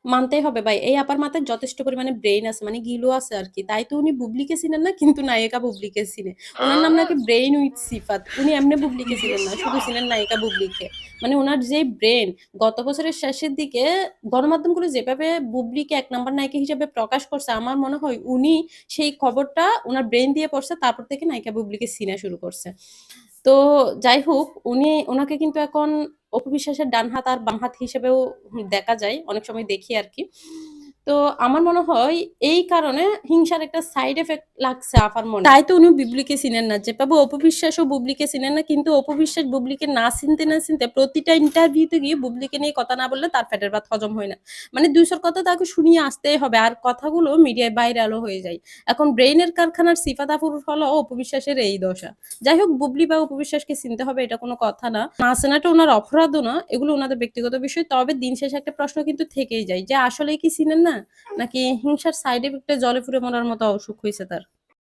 মানতেই হবে ভাই। এই আপার মাথায় যথেষ্ট পরিমাণে ব্রেইন আছে, মানে গিলো আছে আরকি। তাই তো উনি বুবলিকে চিনেন না, কিন্তু নায়িকা বুবলিকে চিনে। উনার নাম নাকি ব্রেইন উইথ সিফাত। উনি এমনি বুবলিকে চিনেন না, শুধু চিনেন নায়িকা বুবলিকে। মানে উনার যে ব্রেন, গত বছরের শেষের দিকে গণমাধ্যমগুলো যেভাবে বুবলিকে ১ নাম্বার নায়িকা হিসেবে প্রকাশ করছে, আমার মনে হয় উনি সেই খবরটা উনার ব্রেইন দিয়ে পড়ছে, তারপর থেকে নায়িকা বুবলিকে চিনা শুরু করছে। তো যাই হোক, উনাকে কিন্তু এখন অপু বিশ্বাসের ডান হাত আর বাম হাত হিসেবেও দেখা যায়। অনেক সময় দেখি আরকি। তো আমার মনে হয় এই কারণে হিংসার একটা সাইড ইফেক্ট লাগছে আপার মনে। তাই তো উনি বুবলিকে চিনেন না। যেভাবে অপু বিশ্বাসও বুবলিকে চিনেন না, কিন্তু অপু বিশ্বাস বুবলিকে না চিনতে প্রতিটা ইন্টারভিউতে গিয়ে বুবলিকে নিয়ে কথা না বললে তার পেটের ভাত হজম হয় না। মানে ২০০ কথা তাকে শুনিয়ে আসতেই হবে। আর কথাগুলো মিডিয়ায় ভাইরালও হয়ে যায়। এখন ব্রেইনের কারখানার সিফাত আপুর হলো অপু বিশ্বাসের এই দশা। যাই হোক, বুবলি বা অপু বিশ্বাসকে চিনতে হবে এটা কোনো কথা না। না চেনাটা উনার অপরাধও না। এগুলো উনাদের ব্যক্তিগত বিষয়। তবে দিন শেষে একটা প্রশ্ন কিন্তু থেকেই যায় যে আসলেই কি চিনেন না? নাকি হিংসার সাইড ইফেক্টে জলে পুড়ে মরার মতো অসুখ হইছে তার?